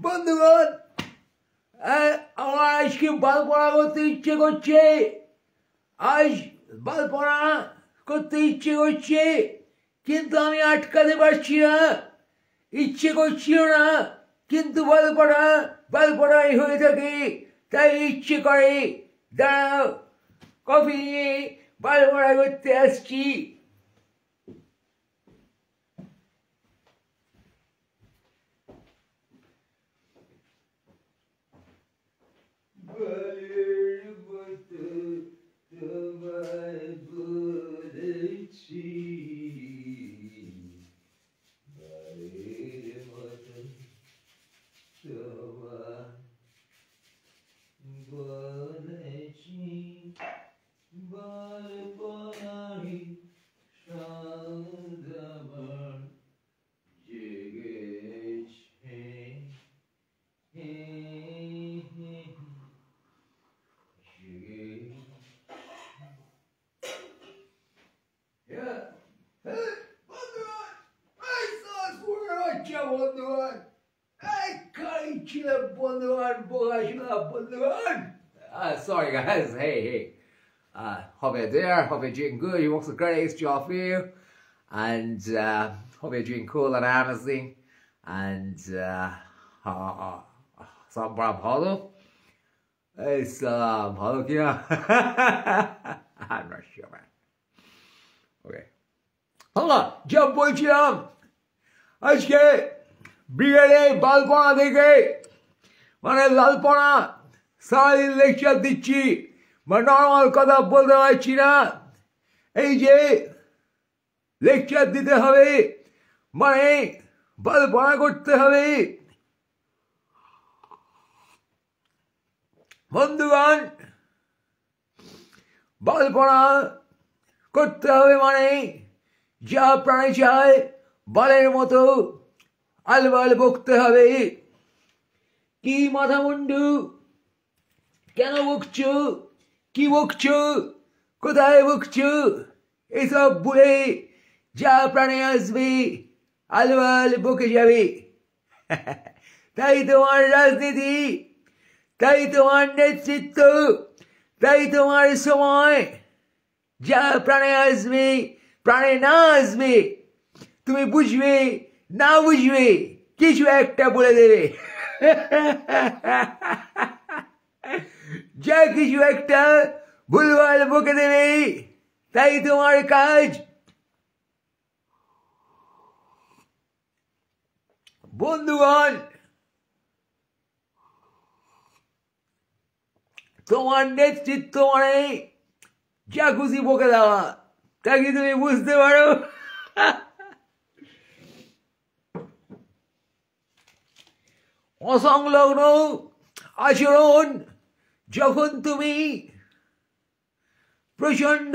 বন্ধুগণ, আমার আজকে বালপনা করতে ইচ্ছে করছে। আজ বালপনা করতে ইচ্ছে করছে, কিন্তু আমি আটকাতে পারছি না। ইচ্ছে করছিল না, কিন্তু বালপনাই হয়ে থাকে, তাই ইচ্ছে করে। দাঁড়াও, কফি নিয়ে বালপনা করতে আসছি। Sorry guys, hey. Hope you're there, hope you're doing good, your work's great, job for you. And hope you're doing cool and amazing. And সব বড় ভালো, এই সব ভালো কিনা? I'm not sure, man. Okay. Hello, যা বলছিলাম, আজকে ব্রিগেডে বালপনা থেকে, মানে লালপনা, সারাদিন লেকচার দিচ্ছি, বা নর্মাল কথা বলতে পারছি না। এই যে লেকচার দিতে হবে, মানে বালপনা করতে হবে। বন্ধুগণ, বালপনা করতে হবে মানে যা প্রাণী চায় বালের মতো আলবাল বকতে হবে। কি মাথা মুন্ডু, কেন বকছো, কি বকছো, কোথায় বকছো, এসব বলে যা প্রাণে আসবে আলবাল বকে যাবে। তাই তোমার রাজনীতি, তাই তোমার নেতৃত্ব, তাই তোমার সময়, যা প্রাণে আসবে প্রাণে না আসবে, তুমি বুঝবে না বুঝবে কিছু একটা বলে দেবে। যা কিছু একটা ভুলভাল বকে দেবে, তাই তোমার কাজ। বন্ধুগণ, তোমার নেতৃত্ব মানে যা খুশি বকে দেওয়া, তা কি তুমি বুঝতে পারো? অসংলগ্ন আচরণ যখন তুমি প্রচন্ড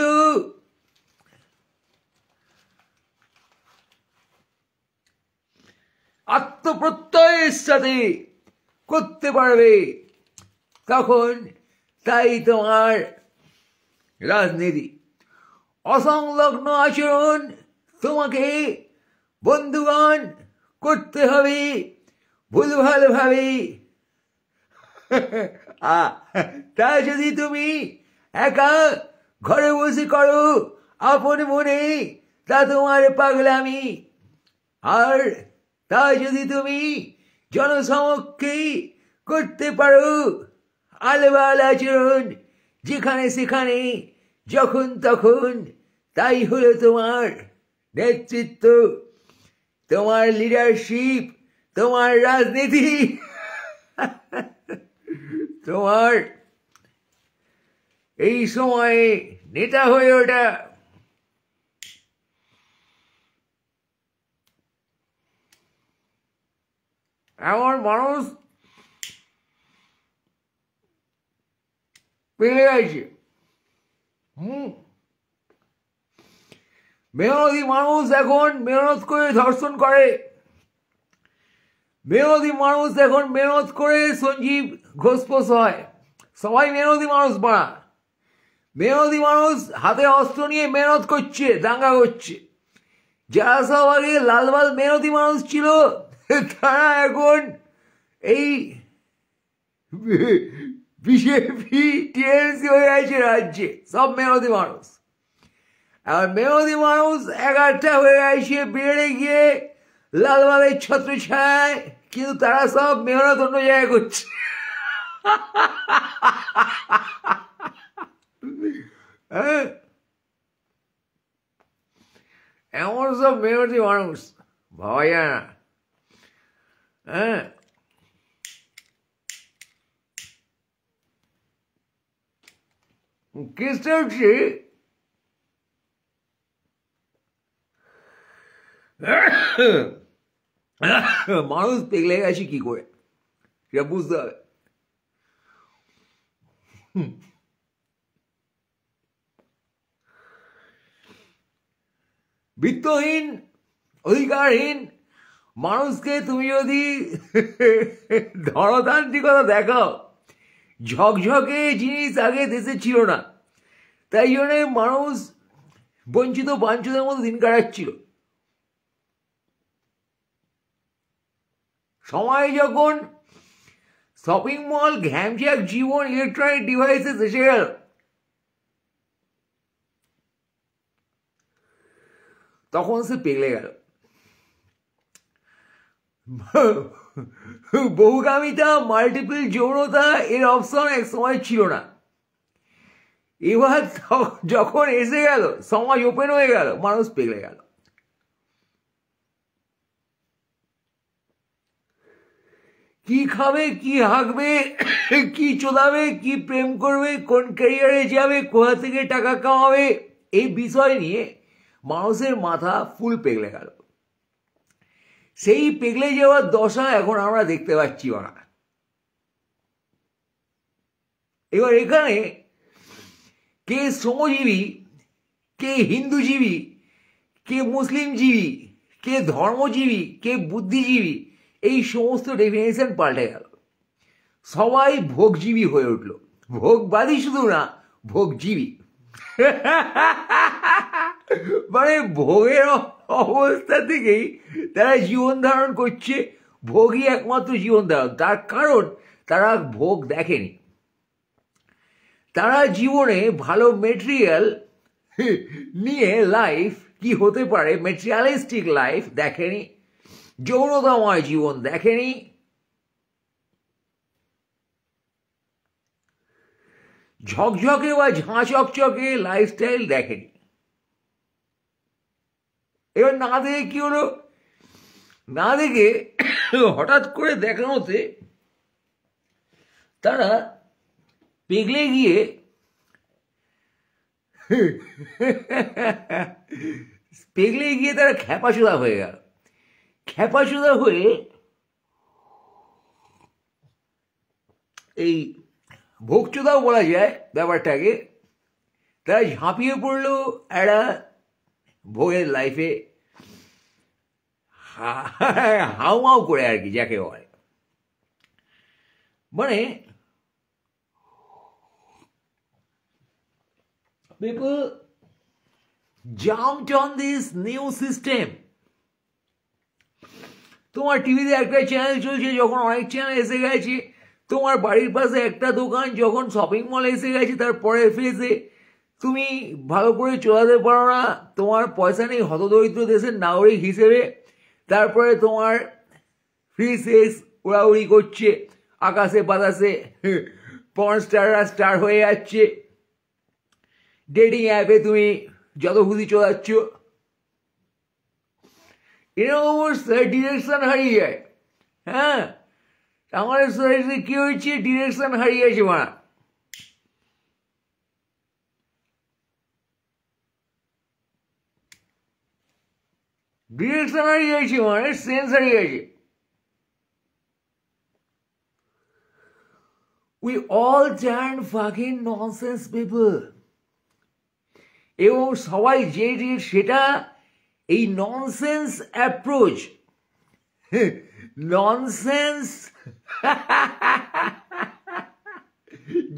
আত্মপ্রত্যয়ের সাথে করতে পারবে, তখন তাই তোমার রাজনীতি। অসংলগ্ন আচরণ তোমাকে বন্ধুগণ করতে হবে ভুলভাল ভাবে। তা যদি তুমি একা ঘরে বসে করো আপন মনে, তা তোমার পাগলামি। আর তা যদি তুমি জনসমক্ষে করতে পারো আলবাল আচরণ, যেখানে সেখানে যখন তখন, তাই হলো তোমার নেতৃত্ব, তোমার লিডারশিপ, তোমার রাজনীতি, তোমার এই সময়ে নেতা হয়ে ওঠা। এমন মানুষ পেয়ে গেছে, মেহনতি মানুষ এখন মেহনত করে ধর্ষণ করে, মেহনতি মানুষ এখন মেহনত করে সঞ্জীব ঘোষপোষ হয়। সবাই মেহনতি মানুষ বাড়া, মেহনতি মানুষ হাতে অস্ত্র নিয়ে মেহনত করছে, দাঙ্গা করছে। যারা সব আগে লালবাল মেহনতি মানুষ ছিল, তারা এখন এই বিজেপি টিএমসি হয়ে গেছে রাজ্যে, সব মেহনতি মানুষ। আর মেহনতি মানুষ এগারটা হয়ে গেছে বেড়ে গিয়ে লালবালের ছত্র ছায়, কিন্তু তারা সব মেহনত অন্য জায়গায় করছে। হ্যাঁ, এমন সব মেহনতি মানুষ ভাবা যায় না। হ্যাঁ, কেসটা হচ্ছে মানুষ পেগলে গেছে কি করে সেটা বুঝতে হবে। বিত্তহীন অধিকারহীন মানুষকে তুমি যদি ধনতান্ত্রিকতা দেখাও, ঝকঝকে জিনিস আগে দেশে ছিল না, তাই জন্যে মানুষ বঞ্চিত বাঞ্ছিতের মতো দিন কাটাচ্ছিল। সময় যখন শপিং মল, ঘ্যামঝ্যাক জীবন, ইলেকট্রনিক ডিভাইসেস এসে গেল, তখন সে পেগলে গেল। বহুগামিতা, মাল্টিপল যৌনতা এর অপশন এক সময় ছিল না। এবার যখন এসে গেল, সমাজ ওপেন হয়ে গেল, মানুষ পেগলে গেল। কি খাবে, কি হাঁকবে, কি চোদাবে, কি প্রেম করবে, কোন ক্যারিয়ারে যাবে, কোথা থেকে টাকা কামাবে, এই বিষয় নিয়ে মানুষের মাথা ফুল পেগলে গেল। সেই পেগলে যাওয়ার দশা এখন আমরা দেখতে পাচ্ছি না। এবার এখানে কে শ্রমজীবী, কে হিন্দুজীবী, কে মুসলিমজীবী, কে ধর্মজীবী, কে বুদ্ধিজীবী, এই সমস্ত ডেফিনেশন পাল্টে গেল। সবাই ভোগজীবী হয়ে উঠল। ভোগবাদী শুধু না, ভোগজীবী। মানে ভোগের অবস্থা থেকেই তারা জীবন ধারণ করছে। ভোগই একমাত্র জীবন ধারণ। তার কারণ তারা ভোগ দেখেনি। তারা জীবনে ভালো মেটেরিয়াল নিয়ে লাইফ কি হতে পারে, মেটেরিয়ালিস্টিক লাইফ দেখেনি, যৌনতাময় জীবন দেখেনি, ঝকঝকে বা ঝাঁ চকচকে লাইফস্টাইল দেখেনি। এবার না দেখে কি হলো, না দেখে হঠাৎ করে দেখানোতে তারা পেগলে গিয়ে তারা খ্যাপাচোদা হয়ে গেল। খ্যাপাচোদা হয়ে এই ভোগচোদাও বলা যায় ব্যাপারটাকে, তারা ঝাঁপিয়ে পড়লো একটা ভোগের লাইফে, হাউমাউ করে আর কি, যাকে বলে। মানে people jumped on this new system. তোমার টিভিতে একটা চ্যানেল চলছে, যখন অনেক চ্যানেল এসে গেছে, তোমার বাড়ির পাশে একটা দোকান যখন শপিং মল এসে গেছে, তারপরে ফেসে তুমি ভালো করে চলাতে পারো না, তোমার পয়সা নেই হতদরিদ্র দেশের নাগরিক হিসেবে, তারপরে তোমার ফ্রি সেক্স উড়াউড়ি করছে আকাশে বাতাসে, পর্ন স্টাররা স্টার হয়ে যাচ্ছে, ডেটিং অ্যাপে তুমি যত খুশি চলাচ্ছ, এরকম অবস্থায় ডিরেকশন হারিয়ে যায়। হ্যাঁ, আমাদের সোসাইটিতে কি হয়েছে, ডিরেকশন হারিয়ে গেছে। মারা ডিরেকশন হারিয়ে গেছে, মানে সেন্স হারিয়ে গেছে। We all turn fucking nonsense people. এবং সবাই যে সেটা এই ননসেন্স অ্যাপ্রোচ, ননসেন্স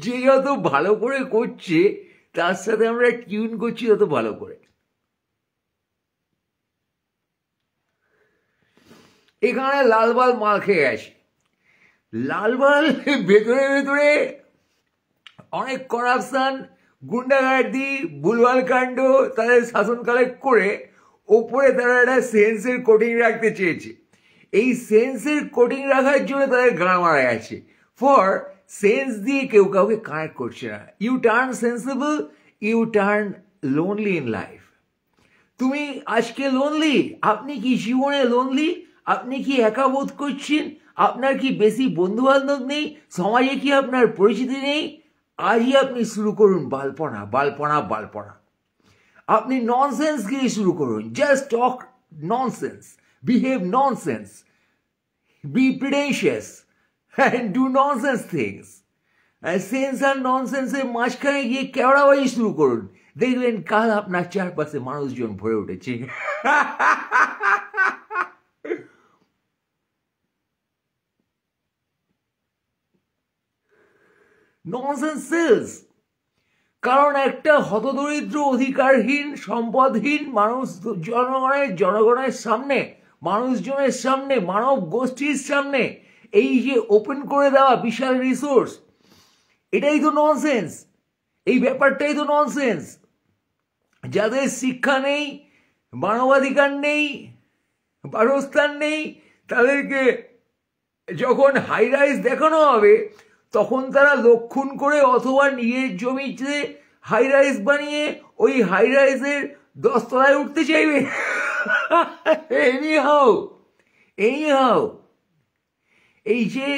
যে যত ভালো করে করছে, তার সাথে আমরা টিউন করছি তত ভালো করে। এখানে লালবাল মাল খেয়ে গেছে। লালবাল ভেতরে ভেতরে অনেক করাপশন, গুন্ডাগার্দি, ভুলভাল কাণ্ড তাদের শাসনকালে করে ওপরে তারা একটা সেন্সের কোটিং রাখতে চেয়েছে। এই সেন্সের কোটিং রাখার জন্য তাদের গাঁ মারা গেছে। ফর সেন্স দিয়ে কেউ কাউকে কানেক্ট করছে না। You turn sensible, you turn lonely in life. তুমি আজকে লোনলি, আপনি কি জীবনে লোনলি? আপনি কি একা বোধ করছেন? আপনার কি বেশি বন্ধু বান্ধব নেই? সমাজে কি আপনার পরিচিতি নেই? আজই আপনি শুরু করুন বালপনা বালপনা বালপনা। আপনি ননসেন্স গিয়ে শুরু করুন। Just talk nonsense, behave nonsense, be pretentious and do nonsense things. Sense আর ননসেন্সের মাঝখানে গিয়ে কেওড়াবাজি শুরু করুন। দেখবেন কাল আপনার চারপাশে মানুষজন ভরে উঠেছে। Nonsense sells. কারণ একটা হতদরিদ্র, অধিকারহীন, সম্পদহীন মানুষ জনগণের সামনে, মানুষজনের সামনে, মানব গোষ্ঠীর সামনে এই যে ওপেন করে দেওয়া বিশাল রিসোর্স, এটাই তো ননসেন্স। এই ব্যাপারটাই তো ননসেন্স। যাদের শিক্ষা নেই, মানবাধিকার নেই, বাসস্থান নেই, তাদেরকে যখন হাই রাইজ দেখানো হবে তখন তারা লক্ষণ করে অথবা নিজের জমিতে হাই রাইজ বানিয়ে ওই হাই রাইজের 10 তলায় উঠতে চাইবে। এনিহাউ এই যে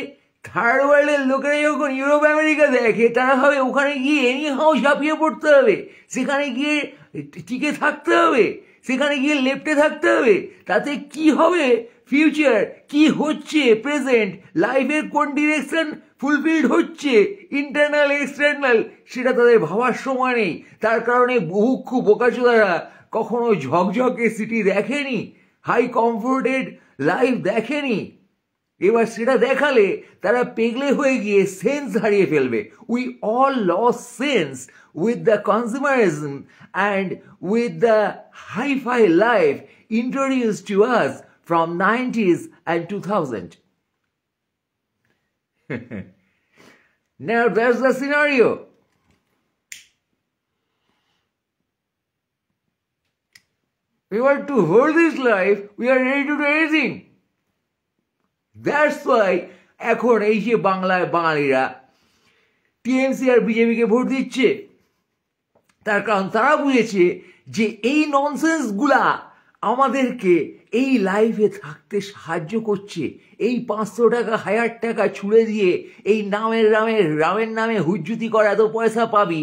থার্ড ওয়ার্ল্ডের লোকেরা যখন ইউরোপ আমেরিকা দেখে, তারা ভাবে ওখানে গিয়ে এনিহাউ ঝাঁপিয়ে পড়তে হবে, সেখানে গিয়ে টিকে থাকতে হবে, সেখানে গিয়ে লেপ্টে থাকতে হবে। তাতে কি হবে? ফিউচার কি হচ্ছে, প্রেজেন্ট লাইফের কোন ডিরেকশন ফুলফিলড হচ্ছে, ইন্টারনাল এক্সটার্নাল, সেটা তাদের ভাবার সময় নেই। তার কারণে বুভুক্ষু বোকাচোদারা কখনো ঝকঝকে সিটি দেখেনি, হাই কমফোর্টেড লাইফ দেখেনি। এবার সেটা দেখালে তারা পেগলে হয়ে গিয়ে সেন্স হারিয়ে ফেলবে। We all lose sense with the consumerism and with the hi-fi life introduced to us from 90s and 2000. Now that's the scenario. We want to hold this life, we are ready to do anything. That's why এখন এই যে বাংলায় বাঙালিরা TMC আর বিজেপিকে vote দিচ্ছে, তার কারণ তারা বুঝেছে যে এই ননসেন্সগুলা আমাদেরকে এই লাইফে থাকতে সাহায্য করছে। এই 500 টাকা 1000 টাকা ছুড়ে দিয়ে এই রামের নামে হুজ্জুতি করা এত পয়সা পাবি,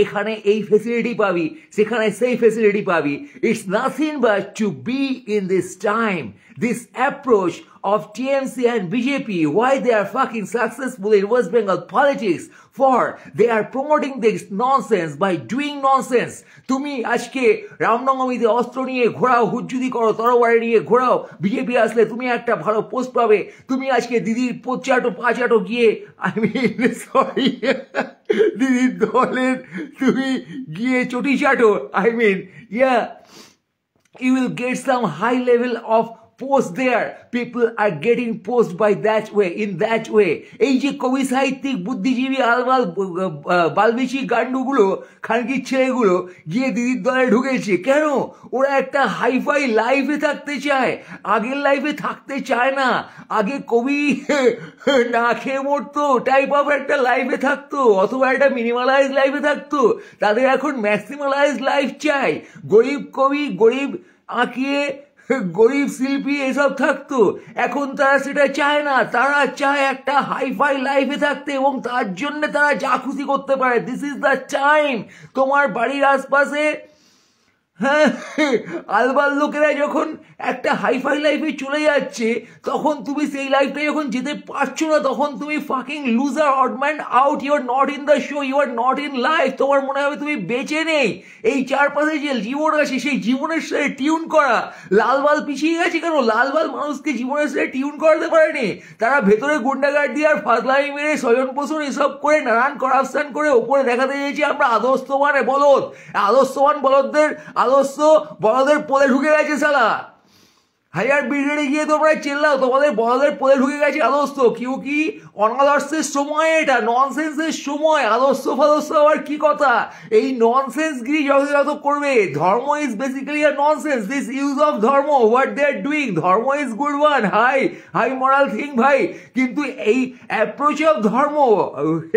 এখানে এই ফেসিলিটি পাবি, সেখানে সেই ফেসিলিটি পাবি। It's nothing but to be in this time, this approach of TMC and BJP, why they are fucking successful in West Bengal politics, for they are promoting this nonsense by doing nonsense. তুমি আজকে রামনবমীতে অস্ত্র নিয়ে ঘোরাও, হুজ্জুদি করো, তরবারি নিয়ে ঘোরাও, BJP আসলে তুমি একটা ভালো পোস্ট পাবে। তুমি আজকে দিদির পাঁচাটো গিয়ে সরি দিদির দলের তুমি গিয়ে চটি চাটো, you will get some high level of post there. People are getting post by that way, in that way. এই যে কবি সাহিত্যিক বুদ্ধিজীবী আলবাল বালবিশি গান্ডুগুলো, খানকির ছেলেগুলো গিয়ে দিদির দলে ঢুকেছে কেন? ওরা একটা হাইফাই লাইফে থাকতে চায়, আগের লাইফে থাকতে চায় না। আগে কবি না খেয়ে মরতো, টাইপ অফ একটা লাইফে থাকতো, অথবা একটা মিনিমালাইজ লাইফে থাকতো। তাদের এখন ম্যাক্সিমালাইজ লাইফ চাই। গরিব কবি, গরিব আঁকিয়ে, গরিব শিল্পী এসব থাকতো, এখন তারা সেটা চায় না। তারা চায় একটা হাইফাই লাইফে থাকতে, এবং তার জন্য তারা যা খুশি করতে পারে। This is the time. তোমার বাড়ির আশপাশে আলবাল লোকেরা যখন একটা হাইফাই লাইফে চলে যাচ্ছে, তখন তুমি সেই লাইফটা যখন যেতে পারছো না, তখন তুমি fucking loser, odd man out, you are not in the show, you are not in life. তোমার মনে হবে তুমি বেঁচে নেই। এই চারপাশে যে জীবন আছে, সেই জীবনের সাথে টিউন করা। লালবাল পিছিয়ে গেছে কেন? লালবাল মানুষকে জীবনের সাথে টিউন করাতে পারেনি। তারা ভেতরে গুন্ডাগার্দি আর ফাজলামি মেরে স্বজন পোষণ এসব করে, নানান করাপশন করে ওপরে দেখাতে চেয়েছি আমরা আদর্শবান বলদ। আদর্শবান বলদদের আদর্শ বলদের পোলে ঢুকে গেছে শালা। হাজার ব্রিগেডে গিয়ে তোমরা চিল্লাও, তোমাদের বড়দের পদে ঢুকে গেছে আদর্শ। কেউ কি অনাদর্শের সময়, এটা ননসেন্সের সময়। আদর্শ ফাদর্শ আবার কি কথা? এই ননসেন্স গিরি যত করবে। Dharma is basically a nonsense. This use of dharma, what they are doing, dharma is good one, high moral thing ভাই। কিন্তু এই অ্যাপ্রোচ অফ ধর্ম,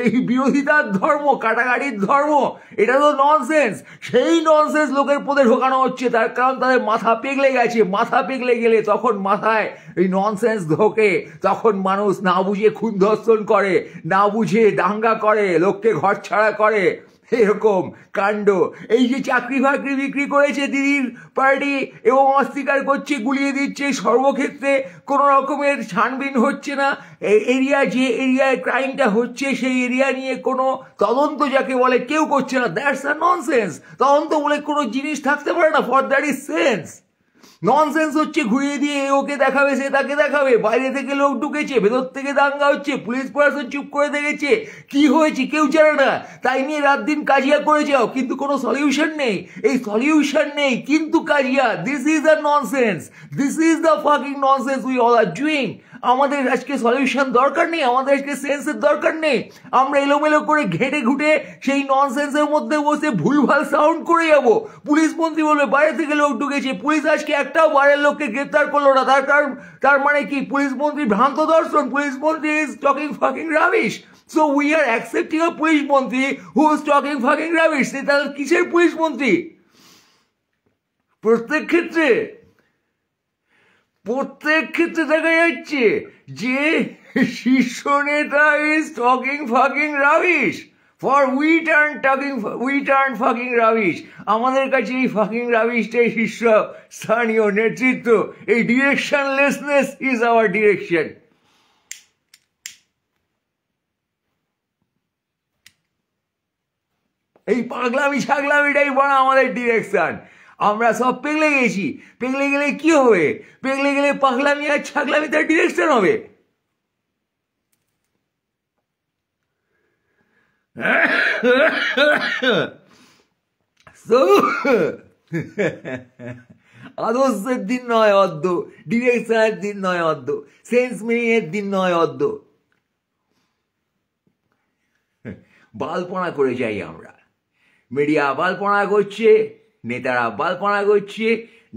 এই বিরোধিতার ধর্ম, কাটাকাটির ধর্ম, এটা তো ননসেন্স। সেই ননসেন্স লোকের পদে ঢোকানো হচ্ছে, তার কারণ তাদের মাথা পেগলে গেছে। মাথা পেগলে গেলে তখন মাথায় এই ননসেন্স ঢোকে, তখন মানুষ না বুঝে খুন ধর্ষণ করে, না বুঝে দাঙ্গা করে, লোককে ঘর ছাড়া করে, এরকম কাণ্ড। এই যে চাকরি ফাকরি বিক্রি করেছে দিদির পার্টি এবং অস্বীকার করছে, গুলিয়ে দিচ্ছে, সর্বক্ষেত্রে কোনো রকমের ছানবিন হচ্ছে না। এরিয়া, যে এরিয়ায় ক্রাইমটা হচ্ছে সেই এরিয়া নিয়ে কোনো তদন্ত যাকে বলে কেউ করছে না। That's a nonsense. তদন্ত বলে কোনো জিনিস থাকতে পারে না, for that is sense. Nonsense হচ্ছে ঘুরিয়ে দিয়ে ওকে দেখাবে, সে তাকে দেখাবে, বাইরে থেকে লোক ঢুকেছে, ভেতর থেকে দাঙ্গা হচ্ছে, পুলিশ প্রশাসন চুপ করে দেখেছে, কি হয়েছে কেউ জানে না, তাই নিয়ে রাত দিন কাজিয়া করে যাও, কিন্তু কোনো সলিউশন নেই। এই সলিউশন নেই কিন্তু কাজিয়া, this is a nonsense, this is the fucking nonsense we all are doing. আমাদের আজকে সলিউশন দরকার নেই, আমাদের আজকে সেন্সের দরকার নেই। আমরা এলোমেলো করে ঘেটে ঘুটে সেই ননসেন্সের মধ্যে বসে ভুলভাল সাউন্ড করে যাবো। পুলিশ মন্ত্রী বলবে বাইরে থেকে লোক ঢুকেছে, পুলিশ আজকে একটাও বাইরের লোককে গ্রেপ্তার করলো না, তার মানে কি? পুলিশ মন্ত্রী ভ্রান্ত দর্শন, পুলিশ মন্ত্রী is talking fucking rubbish. So we are accepting a police মন্ত্রী who is talking fucking rubbish. তাহলে কিসের পুলিশ মন্ত্রী? প্রত্যেক ক্ষেত্রে দেখা যাচ্ছে যে শীর্ষ নেতা is talking fucking rubbish. For we turn fucking rubbish. আমাদের কাছে এই ফাকিং রাবিশটাই শীর্ষ স্থানীয় নেতৃত্ব। এই ডিরেকশনলেসনেস ইজ আওয়ার ডিরেকশন। এই পাগলামি ছাগলামিটাই বড় আমাদের ডিরেকশন। আমরা সব পেগলে গেছি। পেগলে গেলে কি হবে? পেগলে গেলে পাগলামি আর ছাগলামি তার ডিরেকশন হবে। আদর্শের দিন নয় অদ্য, ডিরেকশনের দিন নয় অদ্য, সেন্স মিনিং এর দিন নয় অদ্য। বালপনা করে যাই আমরা। মিডিয়া বালপনা করছে, নেতারা বালপনা করছে,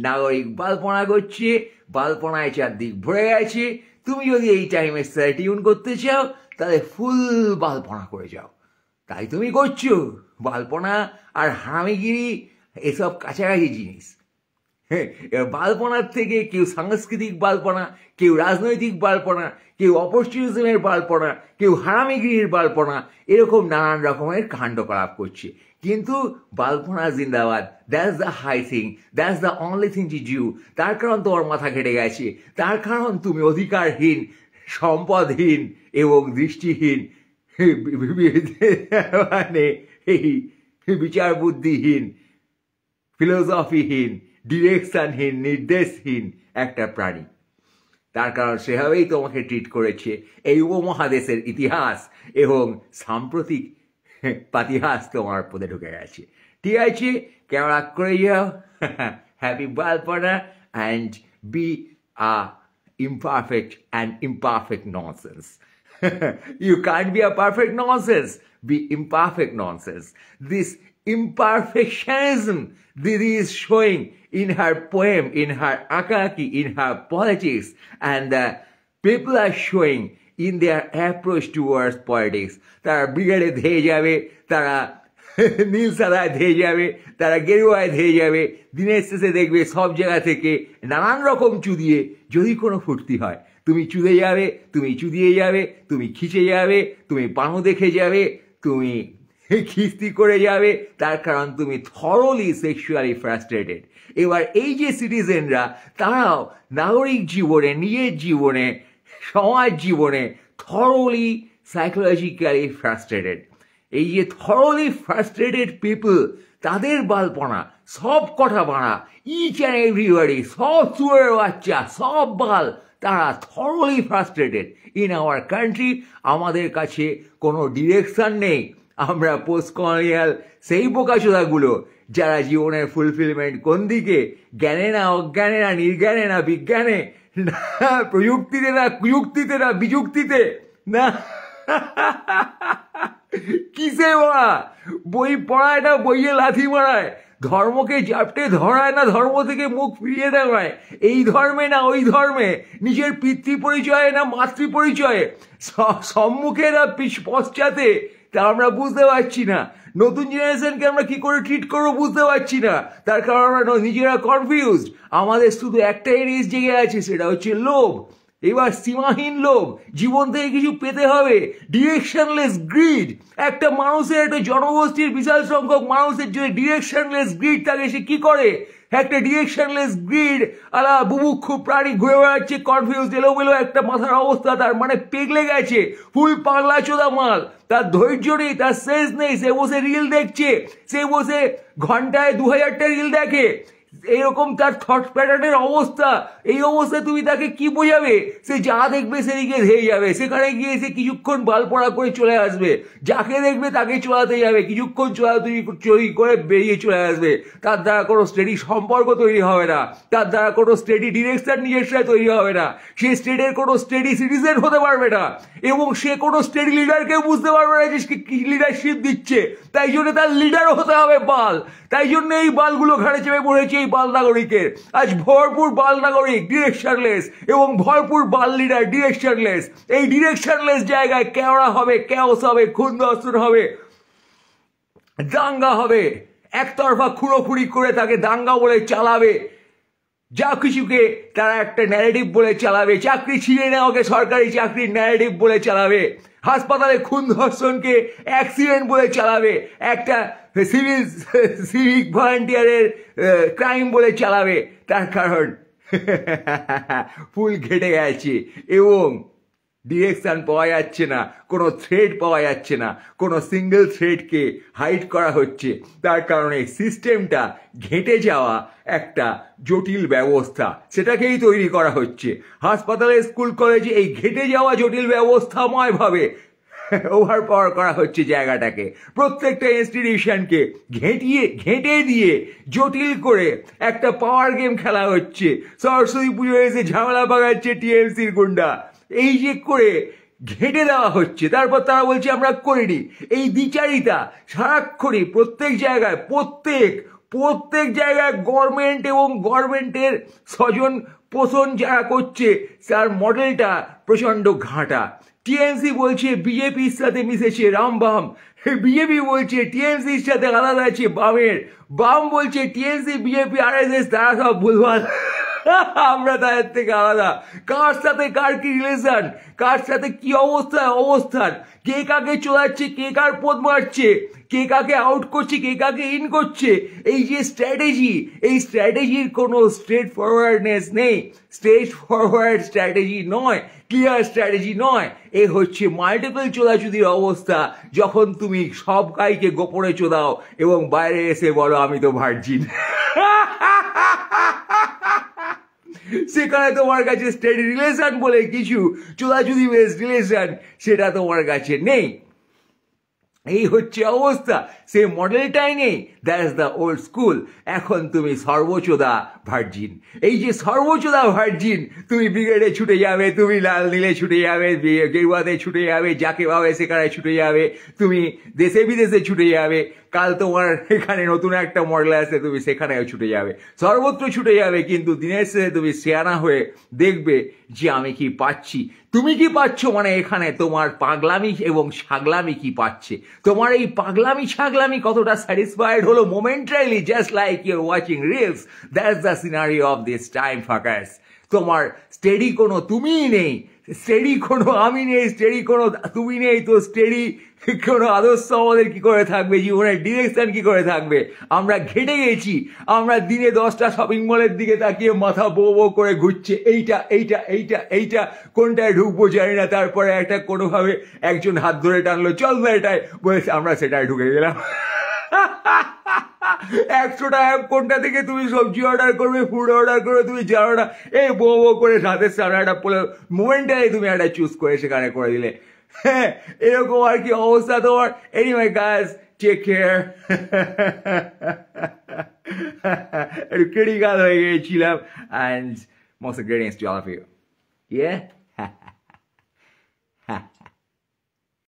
নাগরিক বালপনা করছে, বালপনায় চারদিক ভরে গেছে। তুমি যদি এই টাইমের সাথে টিউন করতে চাও তাহলে ফুল বালপনা করে যাও। তাই তুমি করছো। বালপনা আর হারামিগিরি এসব কাছাকাছি জিনিস। বালপনার থেকে কেউ সাংস্কৃতিক বালপনা, কেউ রাজনৈতিক বালপনা, কেউ অপরচুনিজমের বালপনা, কেউ হারামিগিরির বালপনা, এরকম নানান রকমের কাণ্ডকলাপ করছে। কিন্তু বালপনা জিন্দাবাদ, that's the high thing, that's the only thing to do. তার কারণ তোমার মাথা ঘেটে গেছে, তার কারণ তুমি অধিকারহীন, সম্পদহীন এবং দৃষ্টিহীন, মানে এই বিচার বুদ্ধিহীন, ফিলোসফিহীন, ডিরেকশনহীন, নির্দেশহীন একটা প্রাণী। তার কারণ সেভাবেই তোমাকে ট্রিট করেছে এই উপমহাদেশের ইতিহাস এবং সাম্প্রতিক পাতিহাস তোমার পদে ঢুকে গেছে। ঠিক আছে, ক্যামেরা করে যাও। হ্যাপি বালপনা and be a imperfect and imperfect nonsense. You can't be a perfect nonsense, be imperfect nonsense. This imperfectionism Didi is showing in her poem, in her akaki, in her politics, and the people are showing in their approach towards politics. তারা ব্রিগেডে ধেয়ে যাবে, তারা নীল সাদায় ধেয়ে যাবে, তারা গেরুয়ায় ধেয়ে যাবে। দিনের শেষে দেখবে সব জায়গা থেকে নানান রকম চুদিয়ে যদি কোনো ফুর্তি হয়, তুমি চুদে যাবে, তুমি চুদিয়ে যাবে, তুমি খিচে যাবে, তুমি পানো দেখে যাবে, তুমি খিস্তি করে যাবে। তার কারণ তুমি থরলি সেক্সুয়ালি ফ্রাস্ট্রেটেড। এবার এই যে সিটিজেনরা, তারাও নাগরিক জীবনে, নিজের জীবনে, সমাজ জীবনে থরলি সাইকোলজিক্যালি ফ্রাস্ট্রেটেড। এই যে থরলি ফ্রাস্ট্রেটেড পিপল, তাদের বালপনা সব কটা বাড়া, ইচ অ্যান্ড এভরিবডি, সব চুয়ের বাচ্চা, সব বাল, তারা thoroughly frustrated in our country. আমাদের কাছে কোনো ডিরেকশন নেই। আমরা পোস্ট কলোনিয়াল সেই বোকাচোদাগুলো যারা জীবনের ফুলফিলমেন্ট কোন দিকে, জ্ঞানে না অজ্ঞানে না নির্জ্ঞানে না বিজ্ঞানে না প্রযুক্তিতে না কুযুক্তিতে না বিযুক্তিতে না কিসে ওরা বই পড়ায় না বইয়ে লাথি মারায়, ধর্মকে জাপটে ধরায় না ধর্ম থেকে মুখ ফিরিয়ে দেওয়ায়, এই ধর্মে না ওই ধর্মে, নিজের পিতৃ পরিচয়ে না মাতৃ পরিচয়ে, সম্মুখে না পশ্চাতে, তা আমরা বুঝতে পারছি না। নতুন জেনারেশনকে আমরা কি করে ট্রিট করবো বুঝতে পারছি না, তার কারণ আমরা নিজেরা কনফিউজড। আমাদের শুধু একটাই রেস জেগে আছে, সেটা হচ্ছে লোভ। এবার সীমাহীন লোভ, জীবন থেকে কিছু পেতে হবে, ডিরেকশনলেস গ্রিড। একটা মানুষের, একটা জনগোষ্ঠীর বিশাল সংখ্যক মানুষের যদি ডিরেকশনলেস গ্রিড থাকে, সে কি করে? একটা ডিরেকশনলেস গ্রিড আলা বুভুক্ষু প্রাণী ঘুরে বেড়াচ্ছে, কনফিউজ এলোমেলো একটা মাথার অবস্থা, তার মানে পেগলে গেছে, ফুল পাগলা চোদা মাল। তার ধৈর্য নেই, তার সেন্স নেই, সে বসে রিল দেখছে, সে বসে ঘন্টায় 2000টা রিল দেখে, এরকম তার থট প্যাটার্নের অবস্থা। এই অবস্থায় তুমি তাকে কি বোঝাবে? সে যা দেখবে সেদিকে ধেয়ে যাবে, সেখানে গিয়ে সে কিছুক্ষণ বাল পড়া করে চলে আসবে, যাকে দেখবে তাকে চলাতে যাবে, কিছুক্ষণ চুরি করে বেরিয়ে চলে আসবে। তার দ্বারা কোনো স্টেডি সম্পর্ক তৈরি হবে না, তার দ্বারা কোনো স্টেডি ডিরেকশন নিজের সাথে তৈরি হবে না, সে স্টেটের কোনো স্টেডি সিটিজেন হতে পারবে না, এবং সে কোনো স্টেডি লিডারকেও বুঝতে পারবে না যে কি লিডারশিপ দিচ্ছে। তাই জন্য তার লিডারও হতে হবে বাল। তাই জন্য এই বালগুলো ঘাড়ে চেপে পড়েছে এই বাল নাগরিকের। আজ ভরপুর বাল নাগরিক ডিরেকশনলেস, এবং ভরপুর বাল লিডার ডিরেকশনলেস। এই ডিরেকশনলেস জায়গায় কেওড়া হবে, ক্যাওস হবে, খুন দর্শন হবে, দাঙ্গা হবে, একতরফা খুঁড়োখুড়ি করে তাকে দাঙ্গা বলে চালাবে, যা কিছুকে তারা একটা ন্যারেটিভ বলে চালাবে, চাকরি ছিঁড়ে নেওয়াকে সরকারি চাকরির ন্যারেটিভ বলে চালাবে, হাসপাতালে খুন ধর্ষণকে অ্যাক্সিডেন্ট বলে চালাবে, একটা সিভিক ভলান্টিয়ারের ক্রাইম বলে চালাবে। তার কারণ ফুল ঘেটে গেছে এবং ডিরেকশন পাওয়া যাচ্ছে না, কোনো থ্রেড পাওয়া যাচ্ছে না, কোনো সিঙ্গেল থ্রেডকে হাইড করা হচ্ছে। তার কারণে সিস্টেমটা ঘেঁটে যাওয়া একটা জটিল ব্যবস্থা, সেটাকেই তৈরি করা হচ্ছে। হাসপাতালে, স্কুল, কলেজে এই ঘেঁটে যাওয়া জটিল ব্যবস্থাময়ভাবে ওভার পাওয়ার করা হচ্ছে জায়গাটাকে। প্রত্যেকটা ইনস্টিটিউশনকে ঘেঁটে দিয়ে জটিল করে একটা পাওয়ার গেম খেলা হচ্ছে। সরস্বতী পুজো এসে ঝামেলা পাকাচ্ছে টিএমসির গুন্ডা, এই যে করে ঘেঁটে দেওয়া হচ্ছে। তারপর তারা বলছে আমরা করিনি। এই দ্বিচারিতা সারাক্ষণই প্রত্যেক জায়গায়, প্রত্যেক জায়গায় গভর্নমেন্ট এবং গভর্নমেন্টের স্বজন পোষণ যারা করছে তার মডেলটা প্রচণ্ড ঘাঁটা। টিএমসি বলছে বিজেপির সাথে মিশেছে রামবাম, বিজেপি বলছে টিএমসির সাথে আলাদা আছে বামের, বাম বলছে টিএমসি বিজেপি আরএসএস তারা সব ভুলভাল, আমরা তাদের থেকে আলাদা। কার সাথে কার কি রিলেশন, কার সাথে কি অবস্থান, কে কাকে চলাচ্ছে, কে কার পথ মারছে, কে কাকে আউট করছে, কে কাকে ইন করছে, এই যে স্ট্র্যাটেজি, এই স্ট্র্যাটেজির কোনো স্ট্রেট ফরওয়ার্ডনেস নেই, স্ট্রেট ফরওয়ার্ড স্ট্র্যাটেজি নয়, ক্লিয়ার স্ট্র্যাটেজি নয়। এ হচ্ছে মাল্টিপল চোদাচুদির অবস্থা, যখন তুমি সব গাইকে গোপনে চোদাও এবং বাইরে এসে বলো আমি তো ভার্জিন। সেখানে তোমার কাছে স্টেডি রিলেশন বলে কিছু, চোদাচুদি বেস রিলেশন, সেটা তোমার কাছে নেই। এই হচ্ছে অবস্থা, সে মডেলটাই নেই। That is the old school. এখন তুমি সর্বচোদা ভার্জিন। এই যে সর্বচোদা ভার্জিন, তুমি ব্রিগেডে ছুটে যাবে, তুমি লাল নীলে ছুটে যাবে, গেরুয়াতে ছুটে যাবে, যাকে পাবে সেখানে ছুটে যাবে, তুমি দেশে বিদেশে ছুটে যাবে। কাল তোমার এখানে নতুন একটা মডেল আসে, তুমি সেখানেও ছুটে যাবে, সর্বত্র ছুটে যাবে। কিন্তু দিনের শেষে তুমি সিয়ানা হয়ে দেখবে যে আমি কি পাচ্ছি। তুমি কি পাচ্ছ মানে এখানে তোমার পাগলামি এবং ছাগলামি কি পাচ্ছে, তোমার এই পাগলামি ছাগলামি কতটা স্যাটিসফাইড হলো momentarily, just like you're watching reels. That's the scenario of this time, fuckers. তোমার স্টেডি কোনো তুমিই নেই, স্টেডি কোনো আমি নেই, স্টেডি কোনো তুমি নেই, তো স্টেডি কোনো আদর্শ আমাদের কি করে থাকবে, জীবনের ডিরেকশন কি করে থাকবে? আমরা ঘেটে গেছি, আমরা দিনে 10টা শপিং মলের দিকে তাকিয়ে মাথা বো বো করে ঘুরছে, এইটা কোনটায় ঢুকবো জানি না। তারপরে একটা কোনোভাবে একজন হাত ধরে টানলো, চল না এটাই, বলেছে আমরা সেটাই ঢুকে গেলাম। 100 টাকা কোনটা থেকে তুমি সবজি অর্ডার করবে, ফুড অর্ডার করবে, তুমি জানো না, এই বো বো করে হাতের সামনে একটা মোমেন্টারি তুমি একটা চুজ করে সেখানে করে দিলে। হ্যাঁ, এরকম আর কি অবস্থা তোমার। Anyway guys, Take care. একটু ক্রিটিক্যাল হয়ে গিয়েছিলাম, and most greetings to all of you. Yeah?